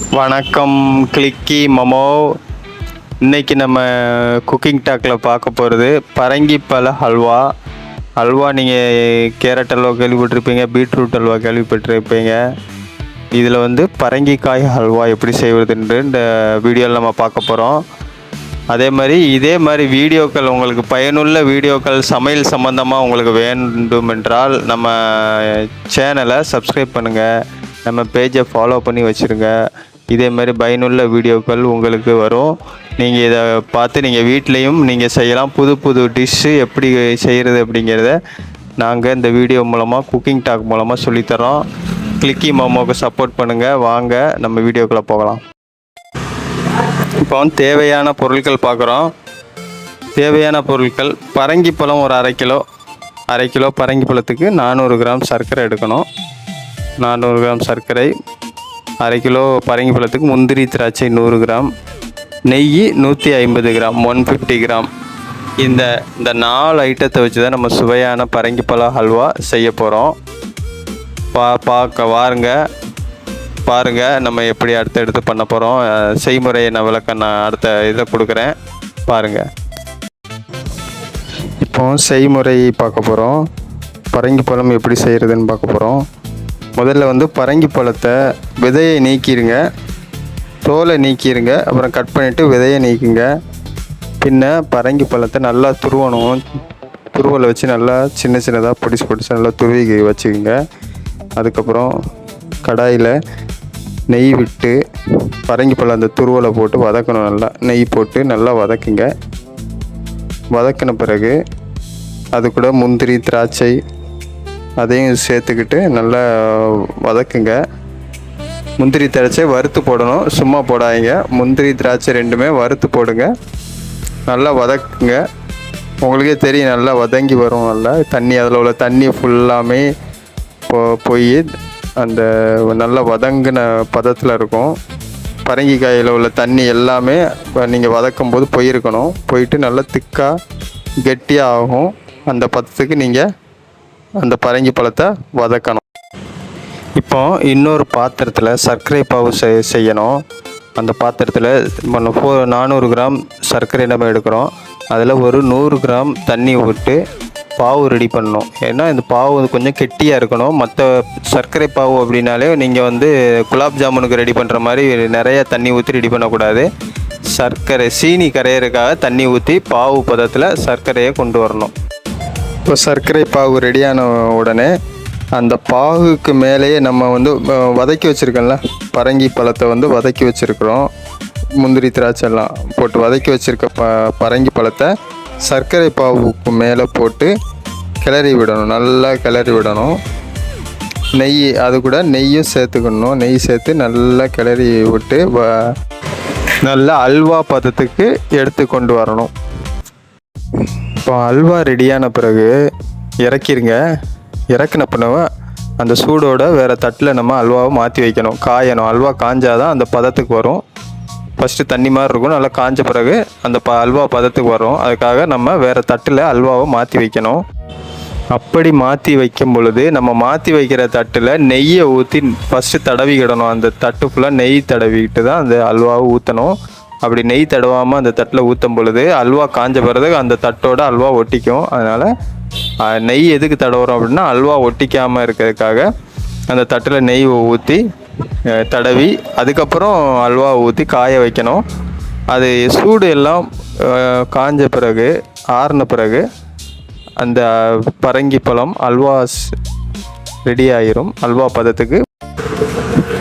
வணக்கம் கிளிக்கி மமோ. இன்றைக்கி நம்ம குக்கிங் டாக்கில் பார்க்க போகிறது பரங்கிப்பழ ஹல்வா. நீங்கள் கேரட் அல்வா கேள்விப்பட்டிருப்பீங்க, பீட்ரூட் அல்வா கேள்விப்பட்டிருப்பீங்க. இதில் வந்து பரங்கிக்காய் ஹல்வா எப்படி செய்வதுன்று இந்த வீடியோவில் நம்ம பார்க்க போகிறோம். இதே மாதிரி வீடியோக்கள், உங்களுக்கு பயனுள்ள வீடியோக்கள் சமையல் சம்மந்தமாக உங்களுக்கு வேண்டுமென்றால் நம்ம சேனலை சப்ஸ்கிரைப் பண்ணுங்கள், நம்ம பேஜை ஃபாலோ பண்ணி வச்சுருங்க. இதே மாதிரி பயனுள்ள வீடியோக்கள் உங்களுக்கு வரும். நீங்கள் இதை பார்த்து நீங்கள் வீட்லேயும் நீங்கள் செய்யலாம். புது புது டிஷ்ஷு எப்படி செய்கிறது அப்படிங்கிறத நாங்கள் இந்த வீடியோ மூலமாக, குக்கிங் டாக் மூலமாக சொல்லித்தரோம். கிளிக்கி மோமோவுக்கு சப்போர்ட் பண்ணுங்கள். வாங்க நம்ம வீடியோக்குள்ளே போகலாம். இப்போ தேவையான பொருட்கள் பார்க்குறோம். தேவையான பொருட்கள்: பரங்கிப்பழம் ஒரு அரை கிலோ பரங்கிப்பழத்துக்கு 400 கிராம் சர்க்கரை எடுக்கணும். 400 கிராம் சர்க்கரை, அரை கிலோ பரங்கிப்பழத்துக்கு முந்திரி திராட்சை 100 கிராம், நெய் 150 கிராம், 150 கிராம். இந்த 4 ஐட்டத்தை வச்சு தான் நம்ம சுவையான பரங்கிப்பழ ஹல்வா செய்ய போகிறோம். பாருங்கள் நம்ம எப்படி அடுத்தடுத்து பண்ண போகிறோம். செய்முறையை நான் அடுத்த இதில் கொடுக்குறேன், பாருங்கள். இப்போ செய்முறை பார்க்க போகிறோம். பரங்கிப்பழம் எப்படி செய்கிறதுன்னு பார்க்க போகிறோம். முதல்ல வந்து பரங்கிப்பழத்தை விதையை நீக்கிடுங்க, தோலை நீக்கிடுங்க. அப்புறம் கட் பண்ணிவிட்டு விதையை நீக்குங்க. பின்ன பரங்கிப்பழத்தை நல்லா துருவணும். துருவலை வச்சு நல்லா சின்னதாக பொடிசு நல்லா துருவி வச்சுக்கோங்க. அதுக்கப்புறம் கடாயில் நெய் விட்டு பரங்கிப்பழம் அந்த துருவலை போட்டு வதக்கணும். நல்லா நெய் போட்டு நல்லா வதக்குங்க. வதக்கின பிறகு அது கூட முந்திரி திராட்சை அதையும் சேர்த்துக்கிட்டு நல்லா வதக்குங்க. முந்திரி திராட்சை வறுத்து போடணும், சும்மா போடாதீங்க. முந்திரி திராட்சை ரெண்டுமே வறுத்து போடுங்க. நல்லா வதக்குங்க. உங்களுக்கே தெரியும், நல்லா வதங்கி வரும். நல்லா தண்ணி, அதில் உள்ள தண்ணி ஃபுல்லாமே போய் அந்த நல்லா வதங்கின பதத்தில் இருக்கும். பரங்கிக்காயில் உள்ள தண்ணி எல்லாமே நீங்கள் வதக்கும் போது போயிட்டு நல்லா திக்காக கெட்டியாக ஆகும். அந்த பதத்துக்கு நீங்கள் அந்த பரங்கிப்பழத்தை வதக்கணும். இப்போ இன்னொரு பாத்திரத்தில் சர்க்கரை பாவு செய்யணும். அந்த பாத்திரத்தில் 400 கிராம் சர்க்கரை நம்ம எடுக்கிறோம். அதில் ஒரு 100 கிராம் தண்ணி விட்டு பாவு ரெடி பண்ணணும். ஏன்னா இந்த பாவு கொஞ்சம் கெட்டியாக இருக்கணும். மற்ற சர்க்கரை பாவு அப்படின்னாலே நீங்கள் வந்து குலாப் ஜாமுனுக்கு ரெடி பண்ணுற மாதிரி நிறைய தண்ணி ஊற்றி ரெடி பண்ணக்கூடாது. சீனி கரையிறதுக்காக தண்ணி ஊற்றி பாவு பதத்தில் சர்க்கரையை கொண்டு வரணும். இப்போ சர்க்கரை பாவு ரெடியான உடனே அந்த பாகுக்கு மேலேயே நம்ம வந்து வதக்கி வச்சுருக்கோம்ல, பரங்கி பழத்தை வந்து வதக்கி வச்சுருக்குறோம். முந்திரி திராட்சை எல்லாம் போட்டு வதக்கி வச்சுருக்க பரங்கி பழத்தை சர்க்கரை பாவுக்கு மேலே போட்டு கிளறி விடணும். நல்லா கிளறி விடணும். நெய், அது கூட நெய்யும் சேர்த்துக்கணும். நெய் சேர்த்து நல்லா கிளறி விட்டு நல்லா அல்வா பதத்துக்கு எடுத்து கொண்டு வரணும். இப்போ அல்வா ரெடியான பிறகு இறக்கிருங்க. இறக்குன பிறகு அந்த சூடோட வேறு தட்டில் நம்ம அல்வாவை மாற்றி வைக்கணும். காயணும். அல்வா காஞ்சாதான் அந்த பதத்துக்கு வரும். ஃபஸ்ட்டு தண்ணி மாதிரி இருக்கும், நல்லா காஞ்ச பிறகு அந்த அல்வா பதத்துக்கு வரும். அதுக்காக நம்ம வேறு தட்டில் அல்வாவை மாற்றி வைக்கணும். அப்படி மாற்றி வைக்கும் பொழுது நம்ம மாற்றி வைக்கிற தட்டில் நெய்யை ஊற்றி ஃபஸ்ட்டு தடவிக்கிடணும். அந்த தட்டு ஃபுல்லாக நெய் தடவிக்கிட்டு தான் அந்த அல்வாவை ஊற்றணும். அப்படி நெய் தடவாமல் அந்த தட்டில் ஊற்றும் பொழுது அல்வா காஞ்ச பிறகு அந்த தட்டோட அல்வா ஒட்டிக்கும். அதனால் நெய் எதுக்கு தடவுறோம் அப்படின்னா, அல்வா ஒட்டிக்காமல் இருக்கிறதுக்காக அந்த தட்டில் நெய் ஊற்றி தடவி அதுக்கப்புறம் அல்வா ஊற்றி காய வைக்கணும். அது சூடு எல்லாம் காஞ்ச பிறகு, ஆறின பிறகு அந்த பரங்கிப்பழம் அல்வா ரெடி ஆயிரும். அல்வா பதத்துக்கு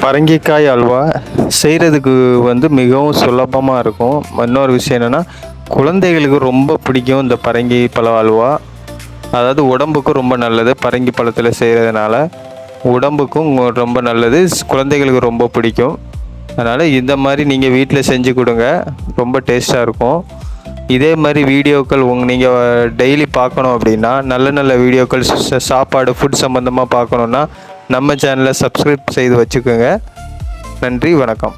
பரங்கிக்காய் அல்வா செய்கிறதுக்கு வந்து மிகவும் சுலபமாக இருக்கும். இன்னொரு விஷயம் என்னென்னா, குழந்தைகளுக்கு ரொம்ப பிடிக்கும் இந்த பரங்கிப்பழ அல்வா. அதாவது உடம்புக்கும் ரொம்ப நல்லது. பரங்கி பழத்தில் செய்கிறதுனால உடம்புக்கும் ரொம்ப நல்லது, குழந்தைகளுக்கு ரொம்ப பிடிக்கும். அதனால் இந்த மாதிரி நீங்கள் வீட்டில் செஞ்சு கொடுங்க, ரொம்ப டேஸ்ட்டாக இருக்கும். இதே மாதிரி வீடியோக்கள் நீங்கள் டெய்லி பார்க்கணும் அப்படின்னா, நல்ல வீடியோக்கள் சாப்பாடு ஃபுட் சம்மந்தமாக பார்க்கணுன்னா நம்ம சேனலை சப்ஸ்கிரைப் செய்து வச்சுக்கோங்க. நன்றி, வணக்கம்.